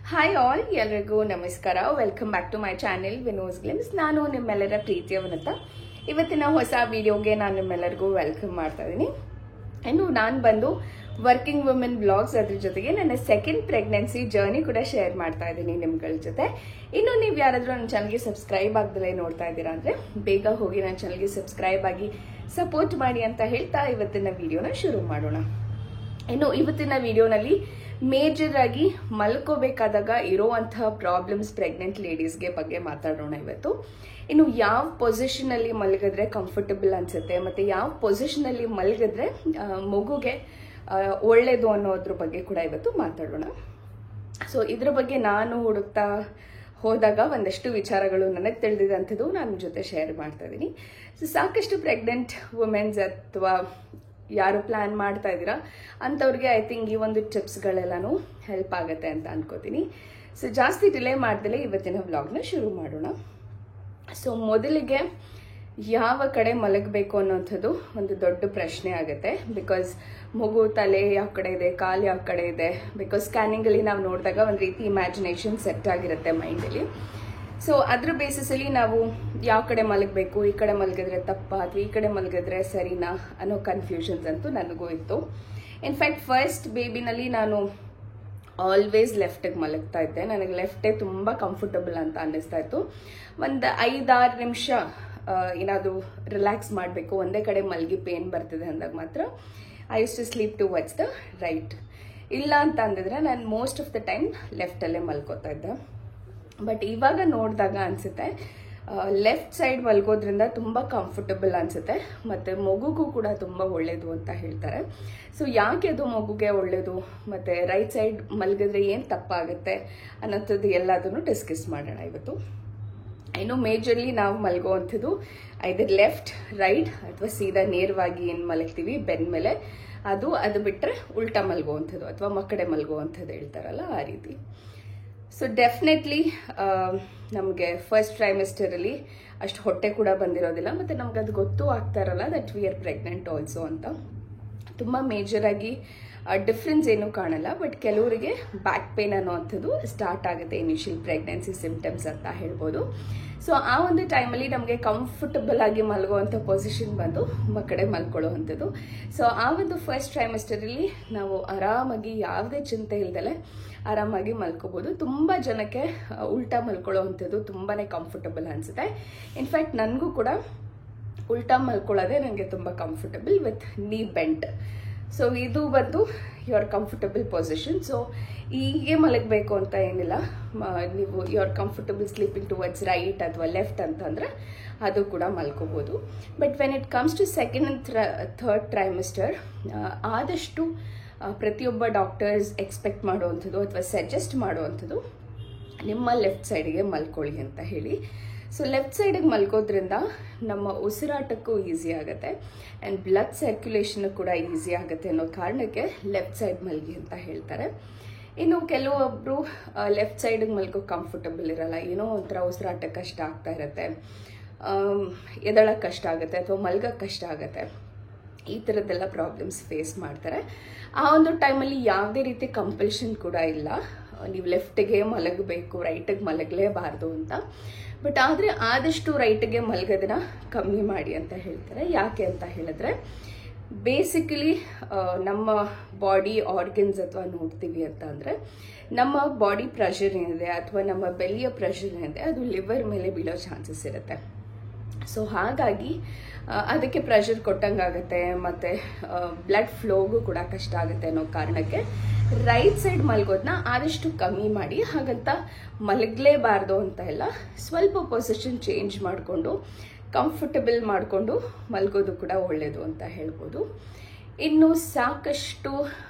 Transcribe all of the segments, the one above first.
Hi all, ಎಲ್ರಿಗೂ ನಮಸ್ಕಾರ. Welcome back to my channel Vino's glimpse. ನಾನು ನಿಮ್ಮೆಲ್ಲರ ಪ್ರೀತಿಯ ವನಿತಾ. ಇವತ್ತಿನ ಹೊಸ ವಿಡಿಯೋಗೆ ನಾನು ನಿಮ್ಮೆಲ್ಲರಿಗೂ ವೆಲ್ಕಮ್ ಮಾಡ್ತಾ ಇದ್ದೀನಿ. ಇನ್ನು ನಾನು ಬಂದು ವರ್ಕಿಂಗ್ ವುಮೆನ್ ಬ್ಲಾಗ್ಸ್, ಅದ್ರ ಜೊತೆಗೆ ನನ್ನ ಸೆಕೆಂಡ್ ಪ್ರೆಗ್ನೆನ್ಸಿ ಜರ್ನಿ ಕೂಡ ಶೇರ್ ಮಾಡ್ತಾ ಇದ್ದೀನಿ ನಿಮ್ಗಳ ಜೊತೆ. ಇನ್ನು ನೀವು ಯಾರಾದರೂ ನನ್ನ ಚಾನಲ್ಗೆ ಸಬ್ಸ್ಕ್ರೈಬ್ ಆಗದಲ್ಲೇ ನೋಡ್ತಾ ಇದ್ದೀರಾ ಅಂದರೆ ಬೇಗ ಹೋಗಿ ನನ್ನ ಚಾನಲ್ಗೆ ಸಬ್ಸ್ಕ್ರೈಬ್ ಆಗಿ ಸಪೋರ್ಟ್ ಮಾಡಿ ಅಂತ ಹೇಳ್ತಾ ಇವತ್ತಿನ ವಿಡಿಯೋನ ಶುರು ಮಾಡೋಣ. ಇನ್ನು ಇವತ್ತಿನ ವಿಡಿಯೋನಲ್ಲಿ ಮೇಜರ್ ಆಗಿ ಮಲ್ಕೋಬೇಕಾದಾಗ ಇರೋವಂತಹ ಪ್ರಾಬ್ಲಮ್ಸ್ ಪ್ರೆಗ್ನೆಂಟ್ ಲೇಡೀಸ್ಗೆ ಬಗ್ಗೆ ಮಾತಾಡೋಣ ಇವತ್ತು. ಇನ್ನು ಯಾವ ಪೊಸಿಷನ್ ಅಲ್ಲಿ ಮಲಗಿದ್ರೆ ಕಂಫರ್ಟಬಲ್ ಅನ್ಸುತ್ತೆ, ಮತ್ತೆ ಯಾವ ಪೊಸಿಷನ್ ಅಲ್ಲಿ ಮಲಗಿದ್ರೆ ಮಗುಗೆ ಒಳ್ಳೇದು ಅನ್ನೋದ್ರ ಬಗ್ಗೆ ಕೂಡ ಇವತ್ತು ಮಾತಾಡೋಣ. ಸೊ ಇದ್ರ ಬಗ್ಗೆ ನಾನು ಹುಡುಕ್ತಾ ಹೋದಾಗ ಒಂದಷ್ಟು ವಿಚಾರಗಳು ನನಗೆ ತಿಳಿದಿದಂಥದ್ದು ನಾನು ಜೊತೆ ಶೇರ್ ಮಾಡ್ತಾ ಇದ್ದೀನಿ. ಸೊ ಸಾಕಷ್ಟು ಪ್ರೆಗ್ನೆಂಟ್ ವುಮೆನ್ಸ್ ಅಥವಾ ಯಾರು ಪ್ಲಾನ್ ಮಾಡ್ತಾ ಇದ್ದೀರಾ ಅಂಥವ್ರಿಗೆ ಐ ಥಿಂಕ್ ಈ ಒಂದು ಟಿಪ್ಸ್ಗಳೆಲ್ಲನೂ ಹೆಲ್ಪ್ ಆಗುತ್ತೆ ಅಂತ ಅನ್ಕೋತೀನಿ. ಸೊ ಜಾಸ್ತಿ ಡಿಲೇ ಮಾಡ್ದಲೇ ಇವತ್ತಿನ ವ್ಲಾಗ್ನ ಶುರು ಮಾಡೋಣ. ಸೊ ಮೊದಲಿಗೆ ಯಾವ ಕಡೆ ಮಲಗಬೇಕು ಅನ್ನೋಂಥದ್ದು ಒಂದು ದೊಡ್ಡ ಪ್ರಶ್ನೆ ಆಗುತ್ತೆ. ಬಿಕಾಸ್ ಮಗು ತಲೆ ಯಾವ ಕಡೆ ಇದೆ, ಕಾಲು ಯಾವ ಕಡೆ ಇದೆ, ಬಿಕಾಸ್ ಸ್ಕ್ಯಾನಿಂಗಲ್ಲಿ ನಾವು ನೋಡಿದಾಗ ಒಂದು ರೀತಿ ಇಮ್ಯಾಜಿನೇಷನ್ ಸೆಟ್ ಆಗಿರುತ್ತೆ ಮೈಂಡಲ್ಲಿ. ಸೊ ಅದ್ರ ಬೇಸಿಸಲ್ಲಿ ನಾವು ಯಾವ ಕಡೆ ಮಲಗಬೇಕು, ಈ ಕಡೆ ಮಲಗಿದ್ರೆ ತಪ್ಪ ಅಥವಾ ಈ ಕಡೆ ಮಲಗಿದ್ರೆ ಸರಿನಾ ಅನ್ನೋ ಕನ್ಫ್ಯೂಷನ್ಸ್ ಅಂತೂ ನನಗೂ ಇತ್ತು. ಇನ್ಫ್ಯಾಕ್ಟ್ ಫಸ್ಟ್ ಬೇಬಿನಲ್ಲಿ ನಾನು ಆಲ್ವೇಸ್ ಲೆಫ್ಟಿಗೆ ಮಲಗ್ತಾ ಇದ್ದೆ. ನನಗೆ ಲೆಫ್ಟೇ ತುಂಬ ಕಂಫರ್ಟಬಲ್ ಅಂತ ಅನ್ನಿಸ್ತಾ ಇತ್ತು. ಒಂದು 5-6 ನಿಮಿಷ ಏನಾದರೂ ರಿಲ್ಯಾಕ್ಸ್ ಮಾಡಬೇಕು, ಒಂದೇ ಕಡೆ ಮಲಗಿ ಪೇನ್ ಬರ್ತಿದೆ ಅಂದಾಗ ಮಾತ್ರ I used to sleep towards the right. ಇಲ್ಲ ಅಂತ ಅಂದಿದ್ರೆ ನಾನು ಮೋಸ್ಟ್ ಆಫ್ ದ ಟೈಮ್ ಲೆಫ್ಟಲ್ಲೇ ಮಲ್ಕೋತಾ ಇದ್ದೆ. ಬಟ್ ಇವಾಗ ನೋಡಿದಾಗ ಅನಿಸುತ್ತೆ ಲೆಫ್ಟ್ ಸೈಡ್ ಮಲ್ಗೋದ್ರಿಂದ ತುಂಬ ಕಂಫರ್ಟಬಲ್ ಅನಿಸುತ್ತೆ, ಮತ್ತು ಮಗುಗೂ ಕೂಡ ತುಂಬ ಒಳ್ಳೆಯದು ಅಂತ ಹೇಳ್ತಾರೆ. ಸೊ ಯಾಕೆ ಅದು ಮಗುಗೆ ಒಳ್ಳೆಯದು, ಮತ್ತು ರೈಟ್ ಸೈಡ್ ಮಲಗಿದ್ರೆ ಏನು ತಪ್ಪಾಗುತ್ತೆ ಅನ್ನೋಂಥದ್ದು ಎಲ್ಲದನ್ನು ಡಿಸ್ಕಸ್ ಮಾಡೋಣ ಇವತ್ತು. ಇನ್ನು ಮೇಜರ್ಲಿ ನಾವು ಮಲ್ಗೋವಂಥದ್ದು ಐದರ್ ಲೆಫ್ಟ್, ರೈಟ್ ಅಥವಾ ಸೀದಾ ನೇರವಾಗಿ ಏನು ಮಲಗ್ತೀವಿ ಬೆನ್ನ ಮೇಲೆ ಅದು ಬಿಟ್ಟರೆ ಉಲ್ಟಾ ಮಲ್ಗೋವಂಥದ್ದು ಅಥವಾ ಮಕ್ಕಡೆ ಮಲ್ಗೋವಂಥದ್ದು ಹೇಳ್ತಾರಲ್ಲ ಆ ರೀತಿ. ಸೊ ಡೆಫಿನೆಟ್ಲಿ ನಮಗೆ ಫಸ್ಟ್ ಟ್ರೈಮೆಸ್ಟರಲ್ಲಿ ಅಷ್ಟು ಹೊಟ್ಟೆ ಕೂಡ ಬಂದಿರೋದಿಲ್ಲ, ಮತ್ತು ನಮ್ಗೆ ಅದು ಗೊತ್ತೂ ಆಗ್ತಾ ಇರಲ್ಲ that we are pregnant also ಅಂತ. ತುಂಬ ಮೇಜರಾಗಿ ಡಿಫ್ರೆನ್ಸ್ ಏನೂ ಕಾಣಲ್ಲ. ಬಟ್ ಕೆಲವರಿಗೆ ಬ್ಯಾಕ್ ಪೇನ್ ಅನ್ನೋವಂಥದ್ದು ಸ್ಟಾರ್ಟ್ ಆಗುತ್ತೆ ಇನಿಷಿಯಲ್ ಪ್ರೆಗ್ನೆನ್ಸಿ ಸಿಂಪ್ಟಮ್ಸ್ ಅಂತ ಹೇಳ್ಬೋದು. ಸೊ ಆ ಒಂದು ಟೈಮಲ್ಲಿ ನಮಗೆ ಕಂಫರ್ಟಬಲ್ ಆಗಿ ಮಲಗುವಂಥ ಪೊಸಿಷನ್ ಬಂದು ಮಕ್ಕಡೆ ಮಲ್ಕೊಳ್ಳೋ ಅಂಥದ್ದು. ಸೊ ಆ ಒಂದು ಫಸ್ಟ್ ಟ್ರೈಮೆಸ್ಟರಲ್ಲಿ ನಾವು ಆರಾಮಾಗಿ ಯಾವುದೇ ಚಿಂತೆ ಇಲ್ದಲೆ ಆರಾಮಾಗಿ ಮಲ್ಕೋಬೋದು. ತುಂಬ ಜನಕ್ಕೆ ಉಲ್ಟಾ ಮಲ್ಕೊಳ್ಳೋ ಅಂಥದ್ದು ತುಂಬಾ ಕಂಫರ್ಟಬಲ್ ಅನಿಸುತ್ತೆ. ಇನ್ಫ್ಯಾಕ್ಟ್ ನನಗೂ ಕೂಡ ಉಲ್ಟಾ ಮಲ್ಕೊಳ್ಳೋದೇ ನನಗೆ ತುಂಬ ಕಂಫರ್ಟಬಲ್ ವಿತ್ ನೀ ಬೆಂಟ್. ಸೊ ಇದು ಬಂದು ಯುವರ್ ಕಂಫರ್ಟಬಲ್ ಪೊಸಿಷನ್. ಸೊ ಹೀಗೆ ಮಲಗಬೇಕು ಅಂತ ಏನಿಲ್ಲ, ನೀವು your comfortable sleeping towards right ಅಥವಾ ಲೆಫ್ಟ್ ಅಂತಂದರೆ ಅದು ಕೂಡ ಮಲ್ಕೋಬೋದು. But when it comes to second and third trimester ಆದಷ್ಟು ಪ್ರತಿಯೊಬ್ಬ ಡಾಕ್ಟರ್ಸ್ ಎಕ್ಸ್ಪೆಕ್ಟ್ ಮಾಡುವಂಥದ್ದು ಅಥವಾ ಸಜೆಸ್ಟ್ ಮಾಡುವಂಥದ್ದು ನಿಮ್ಮ ಲೆಫ್ಟ್ ಸೈಡಿಗೆ ಮಲ್ಕೊಳ್ಳಿ ಅಂತ ಹೇಳಿ. ಸೊ ಲೆಫ್ಟ್ ಸೈಡಿಗೆ ಮಲ್ಕೋದ್ರಿಂದ ನಮ್ಮ ಉಸಿರಾಟಕ್ಕೂ ಈಸಿ ಆಗುತ್ತೆ ಆ್ಯಂಡ್ ಬ್ಲಡ್ ಸರ್ಕ್ಯುಲೇಷನ್ ಕೂಡ ಈಸಿ ಆಗುತ್ತೆ ಅನ್ನೋ ಕಾರಣಕ್ಕೆ ಲೆಫ್ಟ್ ಸೈಡ್ ಮಲ್ಗಿ ಅಂತ ಹೇಳ್ತಾರೆ. ಇನ್ನು ಕೆಲವೊಬ್ಬರು ಲೆಫ್ಟ್ ಸೈಡಿಗೆ ಮಲ್ಕೋ ಕಂಫರ್ಟಬಲ್ ಇರಲ್ಲ, ಏನೋ ಒಂಥರ ಉಸಿರಾಟಕ್ಕೆ ಕಷ್ಟ ಆಗ್ತಾ ಇರುತ್ತೆ, ಎದಳಕ್ಕೆ ಕಷ್ಟ ಆಗುತ್ತೆ ಅಥವಾ ಮಲ್ಗಕ್ಕೆ ಕಷ್ಟ ಆಗುತ್ತೆ, ಈ ಥರದ್ದೆಲ್ಲ ಪ್ರಾಬ್ಲಮ್ಸ್ ಫೇಸ್ ಮಾಡ್ತಾರೆ. ಆ ಒಂದು ಟೈಮಲ್ಲಿ ಯಾವುದೇ ರೀತಿ ಕಂಪಲ್ಷನ್ ಕೂಡ ಇಲ್ಲ, ನೀವು ಲೆಫ್ಟಿಗೆ ಮಲಗಬೇಕು ರೈಟಿಗೆ ಮಲಗಲೇಬಾರ್ದು ಅಂತ. ಬಟ್ ಆದರೆ ಆದಷ್ಟು ರೈಟಿಗೆ ಮಲಗೋದನ್ನ ಕಮ್ಮಿ ಮಾಡಿ ಅಂತ ಹೇಳ್ತಾರೆ. ಯಾಕೆ ಅಂತ ಹೇಳಿದ್ರೆ ಬೇಸಿಕಲಿ ನಮ್ಮ ಬಾಡಿ ಆರ್ಗನ್ಸ್ ಅಥವಾ ನೋಡ್ತೀವಿ ಅಂತ ಅಂದರೆ ನಮ್ಮ ಬಾಡಿ ಪ್ರೆಷರ್ ಏನಿದೆ ಅಥವಾ ನಮ್ಮ ಬೆಲ್ಲಿಯ ಪ್ರೆಷರ್ ಏನಿದೆ ಅದು ಲಿವರ್ ಮೇಲೆ ಬೀಳೋ ಚಾನ್ಸಸ್ ಇರುತ್ತೆ. ಸೊ ಹಾಗಾಗಿ ಅದಕ್ಕೆ ಪ್ರೆಷರ್ ಕೊಟ್ಟಂಗಾಗುತ್ತೆ, ಮತ್ತು ಬ್ಲಡ್ ಫ್ಲೋಗೂ ಕೂಡ ಕಷ್ಟ ಆಗುತ್ತೆ ಅನ್ನೋ ಕಾರಣಕ್ಕೆ ರೈಟ್ ಸೈಡ್ ಮಲಗೋದನ್ನ ಆದಷ್ಟು ಕಮ್ಮಿ ಮಾಡಿ. ಹಾಗಂತ ಮಲಗಲೇಬಾರ್ದು ಅಂತ ಇಲ್ಲ, ಸ್ವಲ್ಪ ಪೊಸಿಷನ್ ಚೇಂಜ್ ಮಾಡಿಕೊಂಡು ಕಂಫರ್ಟಬಲ್ ಮಾಡಿಕೊಂಡು ಮಲಗೋದು ಕೂಡ ಒಳ್ಳೆಯದು ಅಂತ ಹೇಳ್ಬೋದು. ಇನ್ನು ಸಾಕಷ್ಟು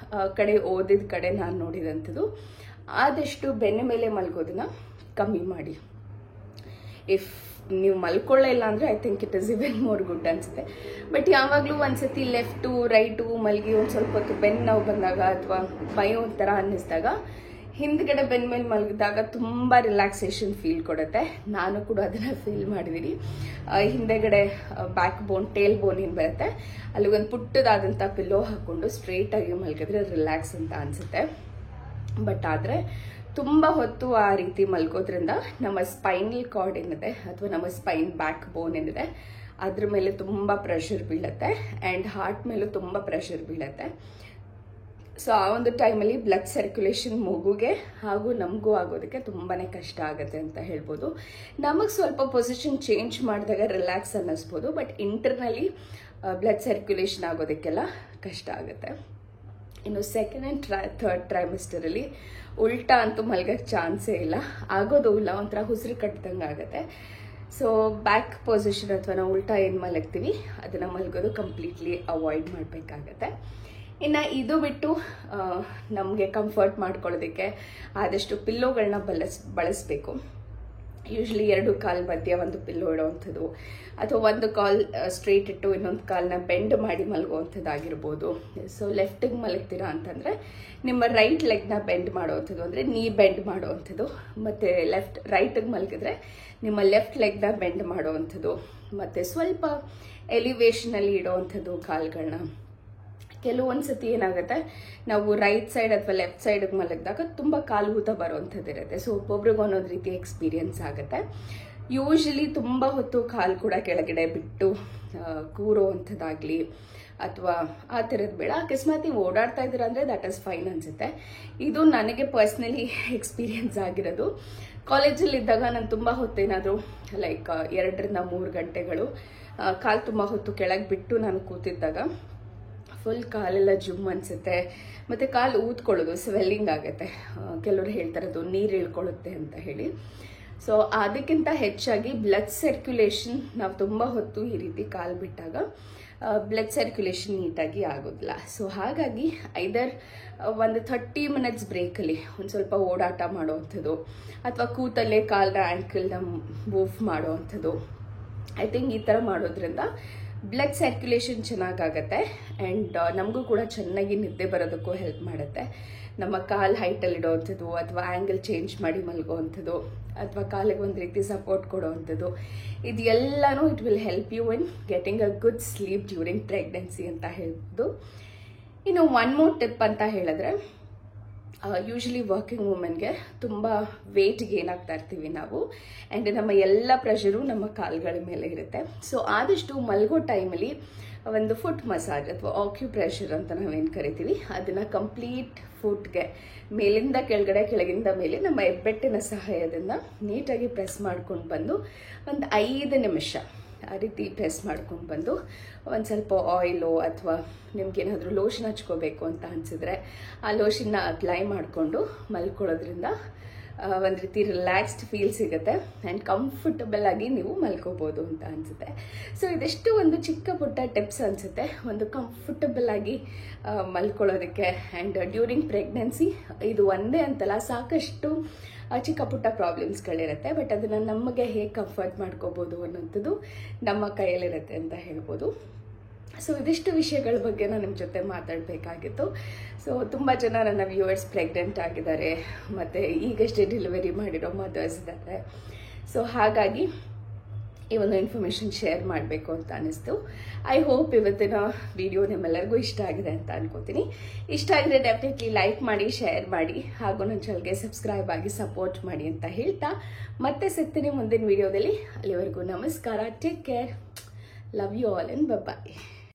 ಕಡೆ ಓದಿದ ಕಡೆ ನಾನು ನೋಡಿದಂಥದ್ದು ಆದಷ್ಟು ಬೆನ್ನ ಮೇಲೆ ಮಲಗೋದನ್ನ ಕಮ್ಮಿ ಮಾಡಿ. ಇಫ್ ನೀವು ಮಲ್ಕೊಳ್ಳೇ ಇಲ್ಲ ಅಂದರೆ I think it is even more good ಅನಿಸುತ್ತೆ. ಬಟ್ ಯಾವಾಗಲೂ ಒಂದ್ಸತಿ ಲೆಫ್ಟು ರೈಟು ಮಲಗಿ ಒಂದು ಸ್ವಲ್ಪ ಹೊತ್ತು ಬೆನ್ನು ನೋವು ಬಂದಾಗ ಅಥವಾ ಭಯ ಒಂಥರ ಅನ್ನಿಸಿದಾಗ ಹಿಂದ್ಗಡೆ ಬೆನ್ನ ಮೇಲೆ ಮಲಗಿದಾಗ ತುಂಬ ರಿಲ್ಯಾಕ್ಸೇಷನ್ ಫೀಲ್ ಕೊಡುತ್ತೆ. ನಾನು ಕೂಡ ಅದನ್ನು ಫೀಲ್ ಮಾಡಿದ್ದೀನಿ. ಹಿಂದೆಗಡೆ ಬ್ಯಾಕ್ ಬೋನ್ ಟೇಲ್ ಬೋನ್ ಏನು ಬರುತ್ತೆ ಅಲ್ಲಿಗೊಂದು ಪುಟ್ಟದಾದಂಥ ಪಿಲ್ಲೋ ಹಾಕ್ಕೊಂಡು ಸ್ಟ್ರೇಟಾಗಿ ಮಲಗಿದ್ರೆ ರಿಲ್ಯಾಕ್ಸ್ ಅಂತ ಅನಿಸುತ್ತೆ. ಬಟ್ ಆದರೆ ತುಂಬ ಹೊತ್ತು ಆ ರೀತಿ ಮಲ್ಗೋದ್ರಿಂದ ನಮ್ಮ ಸ್ಪೈನಲ್ ಕಾರ್ಡ್ ಏನಿದೆ ಅಥವಾ ನಮ್ಮ ಸ್ಪೈನ್ ಬ್ಯಾಕ್ ಬೋನ್ ಏನಿದೆ ಅದ್ರ ಮೇಲೆ ತುಂಬ ಪ್ರೆಷರ್ ಬೀಳುತ್ತೆ ಆ್ಯಂಡ್ ಹಾರ್ಟ್ ಮೇಲೂ ತುಂಬ ಪ್ರೆಷರ್ ಬೀಳುತ್ತೆ. ಸೊ ಆ ಒಂದು ಟೈಮಲ್ಲಿ ಬ್ಲಡ್ ಸರ್ಕ್ಯುಲೇಷನ್ ಮಗುಗೆ ಹಾಗೂ ನಮಗೂ ಆಗೋದಕ್ಕೆ ತುಂಬಾ ಕಷ್ಟ ಆಗುತ್ತೆ ಅಂತ ಹೇಳ್ಬೋದು. ನಮಗೆ ಸ್ವಲ್ಪ ಪೊಸಿಷನ್ ಚೇಂಜ್ ಮಾಡಿದಾಗ ರಿಲ್ಯಾಕ್ಸ್ ಅನ್ನಿಸ್ಬೋದು, ಬಟ್ ಇಂಟರ್ನಲಿ ಬ್ಲಡ್ ಸರ್ಕ್ಯುಲೇಷನ್ ಆಗೋದಕ್ಕೆಲ್ಲ ಕಷ್ಟ ಆಗುತ್ತೆ. ಇನ್ನು ಸೆಕೆಂಡ್ ಆ್ಯಂಡ್ ಥರ್ಡ್ ಟ್ರೈಮಿಸ್ಟರಲ್ಲಿ ಉಲ್ಟಾ ಅಂತೂ ಮಲ್ಗೋಕ್ಕೆ ಚಾನ್ಸೇ ಇಲ್ಲ, ಆಗೋದು ಇಲ್ಲ, ಒಂಥರ ಉಸಿರು ಕಟ್ಟಿದಂಗೆ ಆಗುತ್ತೆ. ಸೊ ಬ್ಯಾಕ್ ಪೊಸಿಷನ್ ಅಥವಾ ನಾವು ಉಲ್ಟಾ ಏನು ಮಲಗ್ತೀವಿ ಅದನ್ನು ಮಲಗೋದು ಕಂಪ್ಲೀಟ್ಲಿ ಅವಾಯ್ಡ್ ಮಾಡಬೇಕಾಗತ್ತೆ. ಇನ್ನು ಇದು ಬಿಟ್ಟು ನಮಗೆ ಕಂಫರ್ಟ್ ಮಾಡ್ಕೊಳ್ಳೋದಕ್ಕೆ ಆದಷ್ಟು ಪಿಲ್ಲೋಗಳನ್ನ ಬಳಸಬೇಕು. ಯೂಶ್ವಲಿ 2 ಕಾಲು ಮಧ್ಯ ಒಂದು ಪಿಲ್ಲೋ ಇಡೋವಂಥದ್ದು ಅಥವಾ ಒಂದು ಕಾಲ್ ಸ್ಟ್ರೇಟ್ ಇಟ್ಟು ಇನ್ನೊಂದು ಕಾಲನ್ನ ಬೆಂಡ್ ಮಾಡಿ ಮಲಗುವಂಥದ್ದಾಗಿರ್ಬೋದು. ಸೊ ಲೆಫ್ಟಿಗೆ ಮಲಗ್ತೀರಾ ಅಂತಂದರೆ ನಿಮ್ಮ ರೈಟ್ ಲೆಗ್ನ ಬೆಂಡ್ ಮಾಡೋವಂಥದ್ದು, ಅಂದರೆ ನೀ ಬೆಂಡ್ ಮಾಡೋವಂಥದ್ದು, ಮತ್ತು ರೈಟಿಗೆ ಮಲಗಿದ್ರೆ ನಿಮ್ಮ ಲೆಫ್ಟ್ ಲೆಗ್ನ ಬೆಂಡ್ ಮಾಡೋವಂಥದ್ದು, ಮತ್ತು ಸ್ವಲ್ಪ ಎಲಿವೇಷನಲ್ಲಿ ಇಡೋವಂಥದ್ದು ಕಾಲುಗಳನ್ನ. ಕೆಲವೊಂದ್ಸತಿ ಏನಾಗುತ್ತೆ, ನಾವು ರೈಟ್ ಸೈಡ್ ಅಥವಾ ಲೆಫ್ಟ್ ಸೈಡ್ಗೆ ಮಲಗಿದಾಗ ತುಂಬ ಕಾಲು ಊತ ಬರೋವಂಥದ್ದು ಇರುತ್ತೆ. ಸೊ ಒಬ್ಬೊಬ್ರಿಗೆ ಒಂದೊಂದು ರೀತಿ ಎಕ್ಸ್ಪೀರಿಯನ್ಸ್ ಆಗುತ್ತೆ. ಯೂಶ್ವಲಿ ತುಂಬ ಹೊತ್ತು ಕಾಲು ಕೂಡ ಕೆಳಗಡೆ ಬಿಟ್ಟು ಕೂರೋವಂಥದ್ದಾಗಲಿ ಅಥವಾ ಆ ಥರದ್ದು ಬೇಡ. ಅಕಸ್ಮಾತ್ ನೀವು ಓಡಾಡ್ತಾ ಇದ್ದೀರಾ ಅಂದರೆ ದಟ್ ಇಸ್ ಫೈನ್ ಅನಿಸುತ್ತೆ. ಇದು ನನಗೆ ಪರ್ಸ್ನಲಿ ಎಕ್ಸ್ಪೀರಿಯನ್ಸ್ ಆಗಿರೋದು. ಕಾಲೇಜಲ್ಲಿದ್ದಾಗ ನಾನು ತುಂಬ ಹೊತ್ತೇನಾದರೂ ಲೈಕ್ 2 ರಿಂದ 3 ಗಂಟೆಗಳು ಕಾಲು ತುಂಬ ಹೊತ್ತು ಕೆಳಗೆ ಬಿಟ್ಟು ನಾನು ಕೂತಿದ್ದಾಗ ಫುಲ್ ಕಾಲೆಲ್ಲ ಜುಮ್ ಅನಿಸುತ್ತೆ, ಮತ್ತು ಕಾಲು ಊದ್ಕೊಳ್ಳೋದು, ಸ್ವೆಲ್ಲಿಂಗ್ ಆಗುತ್ತೆ. ಕೆಲವರು ಹೇಳ್ತಾರೆ ಅದು ನೀರು ಇಳ್ಕೊಳ್ಳುತ್ತೆ ಅಂತ ಹೇಳಿ. ಸೊ ಅದಕ್ಕಿಂತ ಹೆಚ್ಚಾಗಿ ಬ್ಲಡ್ ಸರ್ಕ್ಯುಲೇಷನ್ ನಾವು ತುಂಬ ಹೊತ್ತು ಈ ರೀತಿ ಕಾಲು ಬಿಟ್ಟಾಗ ಬ್ಲಡ್ ಸರ್ಕ್ಯುಲೇಷನ್ ನೀಟಾಗಿ ಆಗೋದಿಲ್ಲ. ಸೊ ಹಾಗಾಗಿ ಐದರ್ ಒಂದು 30 ಮಿನಿಟ್ಸ್ ಬ್ರೇಕಲ್ಲಿ ಒಂದು ಸ್ವಲ್ಪ ಓಡಾಟ ಮಾಡೋವಂಥದ್ದು ಅಥವಾ ಕೂತಲ್ಲೇ ಕಾಲನ್ನ ಆ್ಯಂಕಲ್ನ ಮೂವ್ ಮಾಡೋವಂಥದ್ದು, ಐ ಥಿಂಕ್ ಈ ಥರ ಮಾಡೋದ್ರಿಂದ ಬ್ಲಡ್ ಸರ್ಕ್ಯುಲೇಷನ್ ಚೆನ್ನಾಗಾಗತ್ತೆ ಆ್ಯಂಡ್ ನಮಗೂ ಕೂಡ ಚೆನ್ನಾಗಿ ನಿದ್ದೆ ಬರೋದಕ್ಕೂ ಹೆಲ್ಪ್ ಮಾಡುತ್ತೆ. ನಮ್ಮ ಕಾಲು ಹೈಟಲ್ಲಿ ಇಡೋವಂಥದ್ದು ಅಥವಾ ಆ್ಯಂಗಲ್ ಚೇಂಜ್ ಮಾಡಿ ಮಲಗೋವಂಥದ್ದು ಅಥವಾ ಕಾಲಿಗೆ ಒಂದು ರೀತಿ ಸಪೋರ್ಟ್ ಕೊಡೋವಂಥದ್ದು, ಇದೆಲ್ಲನೂ it will help you in getting a good sleep during pregnancy ಅಂತ ಹೇಳ್ಬೋದು. ಇನ್ನು ಒನ್ ಮೋರ್ ಟಿಪ್ ಅಂತ ಹೇಳಿದ್ರೆ, ಯೂಶ್ವಲಿ ವರ್ಕಿಂಗ್ ವುಮೆನ್ಗೆ ತುಂಬ ವೇಟ್ ಗೇನ್ ಆಗ್ತಾ ಇರ್ತೀವಿ ನಾವು, ಆ್ಯಂಡ್ ನಮ್ಮ ಎಲ್ಲ ಪ್ರೆಷರು ನಮ್ಮ ಕಾಲುಗಳ ಮೇಲೆ ಇರುತ್ತೆ. ಸೊ ಆದಷ್ಟು ಮಲಗೋ ಟೈಮಲ್ಲಿ ಒಂದು ಫುಟ್ ಮಸಾಜ್ ಅಥವಾ ಆಕ್ಯುಪ್ರೆಷರ್ ಅಂತ ನಾವೇನು ಕರಿತೀವಿ ಅದನ್ನು ಕಂಪ್ಲೀಟ್ ಫುಟ್ಗೆ ಮೇಲಿಂದ ಕೆಳಗಡೆ ಕೆಳಗಿಂದ ಮೇಲೆ ನಮ್ಮ ಹೆಬ್ಬೆಟ್ಟಿನ ಸಹಾಯದಿಂದ ನೀಟಾಗಿ ಪ್ರೆಸ್ ಮಾಡ್ಕೊಂಡು ಬಂದು ಒಂದು 5 ನಿಮಿಷ ಆ ರೀತಿ ಪ್ರೆಸ್ ಮಾಡ್ಕೊಂಡು ಬಂದು ಒಂದು ಸ್ವಲ್ಪ ಆಯಿಲು ಅಥವಾ ನಿಮ್ಗೇನಾದರೂ ಲೋಷನ್ ಹಚ್ಕೋಬೇಕು ಅಂತ ಅನಿಸಿದ್ರೆ ಆ ಲೋಷನ್ನ ಅಪ್ಲೈ ಮಾಡಿಕೊಂಡು ಮಲ್ಕೊಳ್ಳೋದ್ರಿಂದ ಒಂದು ರೀತಿ ರಿಲ್ಯಾಕ್ಸ್ಡ್ ಫೀಲ್ ಸಿಗುತ್ತೆ ಆ್ಯಂಡ್ ಕಂಫರ್ಟಬಲ್ ಆಗಿ ನೀವು ಮಲ್ಕೋಬೋದು ಅಂತ ಅನಿಸುತ್ತೆ. ಸೊ ಇದೆಷ್ಟು ಒಂದು ಚಿಕ್ಕ ಪುಟ್ಟ ಟಿಪ್ಸ್ ಅನಿಸುತ್ತೆ ಒಂದು ಕಂಫರ್ಟಬಲ್ ಆಗಿ ಮಲ್ಕೊಳ್ಳೋದಕ್ಕೆ. ಆ್ಯಂಡ್ ಡ್ಯೂರಿಂಗ್ ಪ್ರೆಗ್ನೆನ್ಸಿ ಇದು ಒಂದೇ ಅಂತಲ್ಲ, ಸಾಕಷ್ಟು ಚಿಕ್ಕ ಪುಟ್ಟ ಪ್ರಾಬ್ಲಮ್ಸ್ಗಳಿರುತ್ತೆ, ಬಟ್ ಅದನ್ನು ನಮಗೆ ಹೇಗೆ ಕಂಫರ್ಟ್ ಮಾಡ್ಕೋಬೋದು ಅನ್ನೋಂಥದ್ದು ನಮ್ಮ ಕೈಯಲ್ಲಿರುತ್ತೆ ಅಂತ ಹೇಳ್ಬೋದು. ಸೊ ಇದಿಷ್ಟು ವಿಷಯಗಳ ಬಗ್ಗೆ ನಾನು ನಿಮ್ಮ ಜೊತೆ ಮಾತಾಡಬೇಕಾಗಿತ್ತು. ಸೊ ತುಂಬ ಜನ ನನ್ನ ವ್ಯೂವರ್ಸ್ ಪ್ರೆಗ್ನೆಂಟ್ ಆಗಿದ್ದಾರೆ ಮತ್ತು ಈಗಷ್ಟೇ ಡೆಲಿವರಿ ಮಾಡಿರೋ ಮದರ್ಸ್ ಇದ್ದಾರೆ. ಸೊ ಹಾಗಾಗಿ ಈ ಒಂದು ಇನ್ಫಾರ್ಮೇಷನ್ ಶೇರ್ ಮಾಡಬೇಕು ಅಂತ ಅನ್ನಿಸ್ತು. ಐ ಹೋಪ್ ಇವತ್ತಿನ ವಿಡಿಯೋ ನಿಮ್ಮೆಲ್ಲರಿಗೂ ಇಷ್ಟ ಆಗಿದೆ ಅಂತ ಅನ್ಕೋತೀನಿ. ಇಷ್ಟ ಆಗಿದ್ರೆ ಡೆಫಿನೆಟ್ಲಿ ಲೈಕ್ ಮಾಡಿ, ಶೇರ್ ಮಾಡಿ, ಹಾಗೂ ನನ್ನ ಚಾನಲ್ಗೆ ಸಬ್ಸ್ಕ್ರೈಬ್ ಆಗಿ ಸಪೋರ್ಟ್ ಮಾಡಿ ಅಂತ ಹೇಳ್ತಾ ಮತ್ತೆ ಸಿಗ್ತೀನಿ ಮುಂದಿನ ವಿಡಿಯೋದಲ್ಲಿ. ಅಲ್ಲಿವರೆಗೂ ನಮಸ್ಕಾರ, take care, love you all and by.